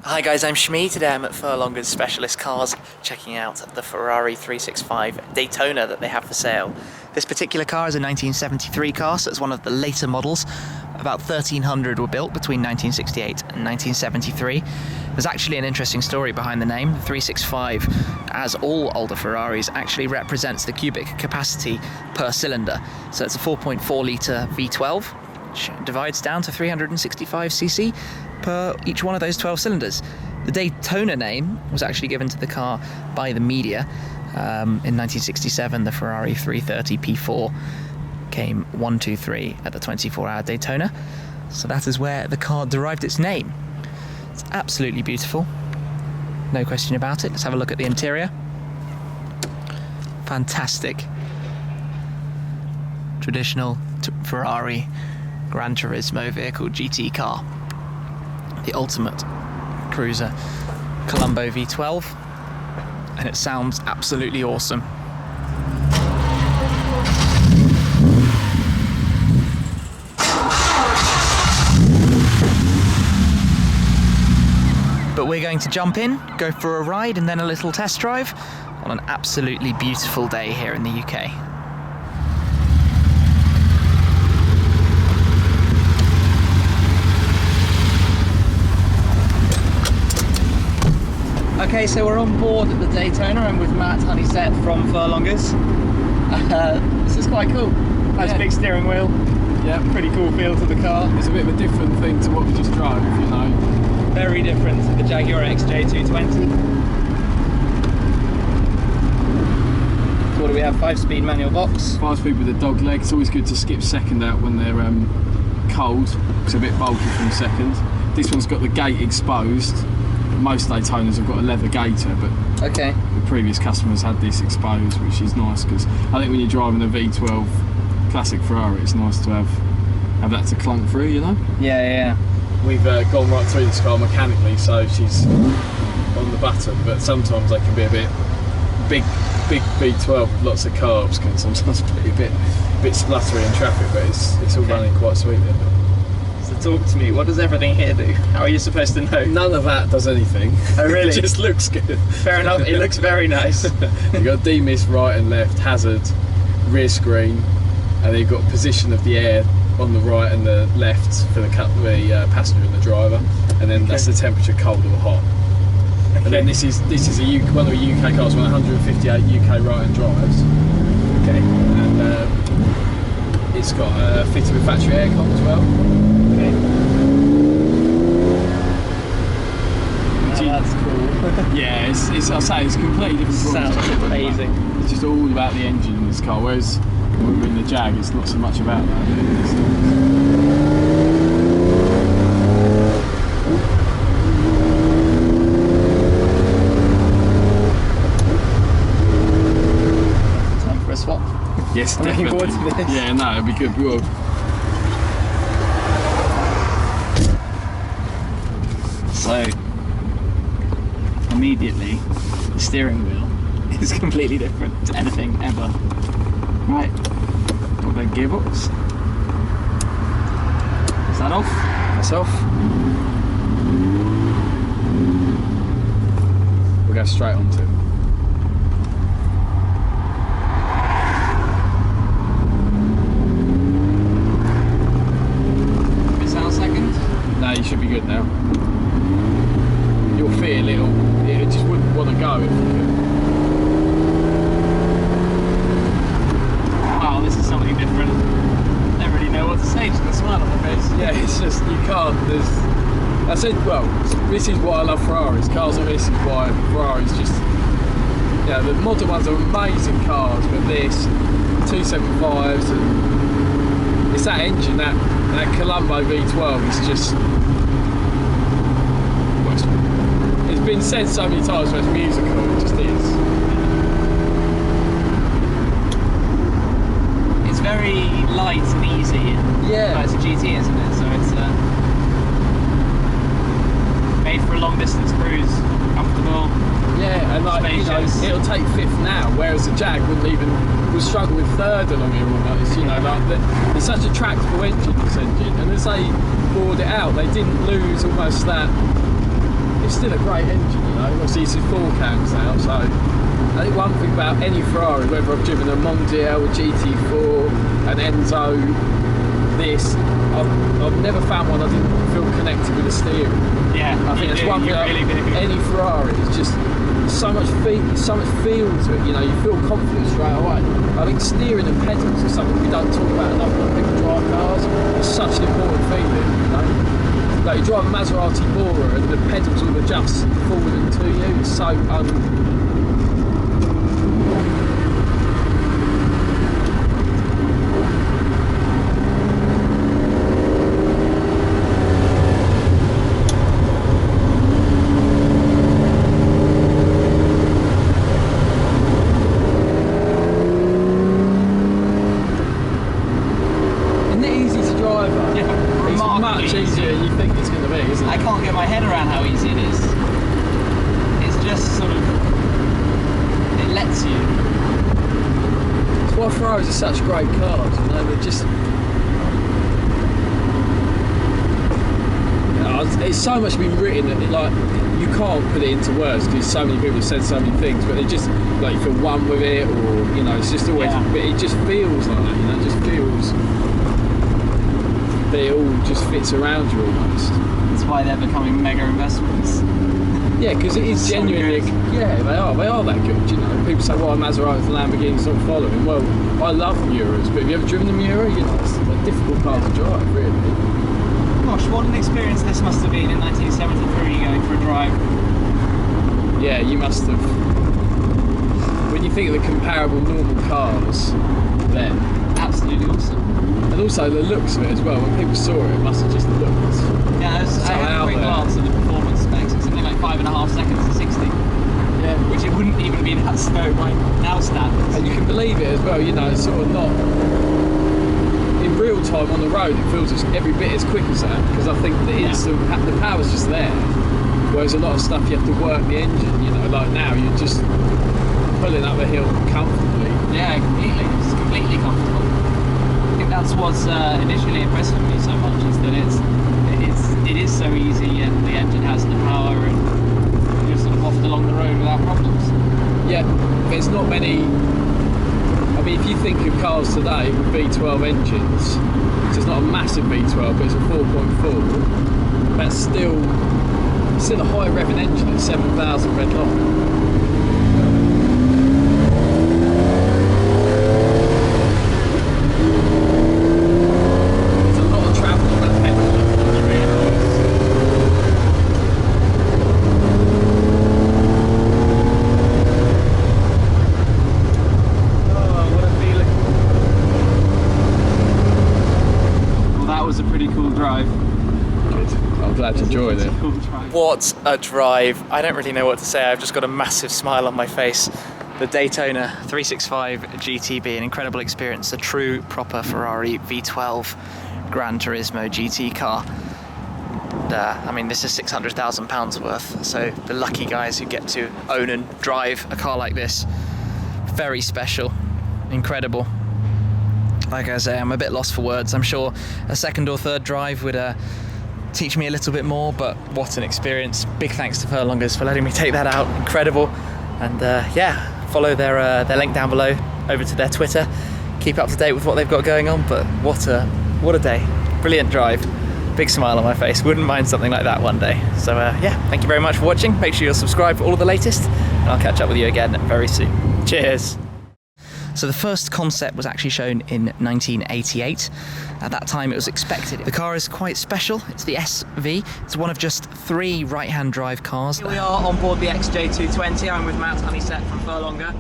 Hi guys, I'm Shmi. Today I'm at Furlonger Specialist Cars checking out the Ferrari 365 Daytona that they have for sale. This particular car is a 1973 car, so it's one of the later models. About 1,300 were built between 1968 and 1973. There's actually an interesting story behind the name. The 365, as all older Ferraris, actually represents the cubic capacity per cylinder. So it's a 4.4 litre V12, which divides down to 365cc per each one of those 12 cylinders. The Daytona name was actually given to the car by the media. In 1967, the Ferrari 330 P4 came 1, 2, 3 at the 24-hour Daytona. So that is where the car derived its name. It's absolutely beautiful, no question about it. Let's have a look at the interior. Fantastic. Traditional Ferrari Gran Turismo vehicle GT car. The ultimate cruiser Colombo V12, and it sounds absolutely awesome. But we're going to jump in, go for a ride and then a little test drive on an absolutely beautiful day here in the UK. Okay, so we're on board at the Daytona. I'm with Matt Honeysett from Furlongers. This is quite cool. Nice big steering wheel. Yeah, pretty cool feel to the car. It's a bit of a different thing to what we just drove, you know. Very different to the Jaguar XJ220. So what do we have? 5-speed manual box. 5-speed with a dog leg. It's always good to skip second out when they're cold. It's a bit bulky from second. This one's got the gate exposed. Most Daytonas have got a leather gaiter, but the previous customers had this exposed, which is nice because I think when you're driving a V12 classic Ferrari, it's nice to have that to clunk through, you know? Yeah. We've gone right through this car mechanically, so she's on the button, but sometimes they can be a bit big V12 with lots of carbs can sometimes be a bit spluttery in traffic, but it's all running quite sweet there. So talk to me, what does everything here do? How are you supposed to know? None of that does anything. Oh really? It just looks good. Fair enough, it looks very nice. You've got demist right and left, hazard, rear screen, and then you've got position of the air on the right and the left for the passenger and the driver, and then that's the temperature, cold or hot. And then this is one of the UK cars with 158 UK right-hand drives. Okay. And it's got fitted with factory aircon as well. Okay. That's cool. Yeah, it's I'll say it's completely different. Sounds amazing. It's just all about the engine in this car, whereas when we're in the Jag, it's not so much about that. Time for a swap. Yes, I'm looking forward to this. Yeah, no, it'll be good. We will. So, immediately, the steering wheel is completely different to anything ever. Right, got the gearbox. Is that off? That's off. We'll go straight onto it. Is that a second? No, you should be good now. You'll feel it just wouldn't want to go if you could. Wow, this is something different. I don't really know what to say, just got a smile on my face. Yeah, it's just, you can't, this is why I love Ferraris. Cars like this is why Ferraris just, the modern ones are amazing cars, but this, 275s, and it's that engine, that Colombo V12 is just, it's been said so many times when it's musical, it just is. It's very light and easy. Yeah. It's a GT, isn't it? So it's made for a long distance cruise, comfortable. Yeah, and like, you know, it'll take fifth now, whereas the Jag would struggle with third along here almost. You know, like it's such a tractable engine, this engine, and as they bored it out, they didn't lose almost that. It's still a great engine, you know. Obviously, it's 4 cams now, so I think one thing about any Ferrari, whether I've driven a Mondial, a GT4, an Enzo, this, I've never found one I didn't feel connected with the steering. Yeah, I think that's one thing. Any Ferrari is just so much feel to it. You know, you feel confident straight away. I think steering and pedals is something we don't talk about enough when people drive cars. It's such an important feeling, you know. Like you drive a Maserati Bora and the pedals will adjust forward and to you. It's so easier than you think it's going to be, isn't it? I can't get my head around how easy it is. It's just sort of, it lets you. It's why Ferraris are such great cars, you know, they're just... It's so much been written that like, you can't put it into words because so many people have said so many things, but it just, like you feel one with it, or, you know, it's just always, but it just feels like that, you know, it just feels... It all just fits around you almost. That's why they're becoming mega investments. Yeah, because it is genuinely, yeah, they are that good, you know. People say, well, Maseratis and Lamborghinis not following. Well, I love Miuras, but have you ever driven the Miura? You know, it's a difficult car to drive, really. Gosh, what an experience this must have been in 1973 going for a drive. Yeah, you must have. When you think of the comparable normal cars, then. Absolutely awesome. And also the looks of it as well, when people saw it, it must have just looked. Yeah, I had a quick glance at the performance specs, it's something like 5.5 seconds to 60. Yeah. Which it wouldn't even be that slow by now standards. And you can believe it as well, you know, it's sort of not. In real time on the road, it feels every bit as quick as that, because I think the power's just there. Whereas a lot of stuff you have to work the engine, you know, like now you're just pulling up a hill comfortably. Yeah, completely. It's completely comfortable. I think that's what's initially impressed me so much, is that it is so easy and the engine has the power and you're sort of waft along the road without problems. Yeah, there's not many. I mean, if you think of cars today with V12 engines, so it's not a massive V12, but it's a 4.4. That's still a high revving engine at 7,000 red hot. Glad you enjoyed it. What a drive. I don't really know what to say. I've just got a massive smile on my face. The Daytona 365 GTB, an incredible experience, a true proper Ferrari V12 Gran Turismo GT car. And, I mean, this is £600,000 worth, so the lucky guys who get to own and drive a car like this, very special, incredible. Like I say, I'm a bit lost for words. I'm sure a second or third drive would teach me a little bit more, but what an experience. Big thanks to Furlongers for letting me take that out. Incredible. And yeah, follow their link down below over to their Twitter. Keep up to date with what they've got going on, but what a day. Brilliant drive. Big smile on my face. Wouldn't mind something like that one day. So yeah, thank you very much for watching. Make sure you're subscribed for all of the latest, and I'll catch up with you again very soon. Cheers. So the first concept was actually shown in 1988. At that time it was expected. The car is quite special. It's the SV. It's one of just 3 right-hand drive cars. Here we are on board the XJ220. I'm with Matt Honeysett from Furlonger.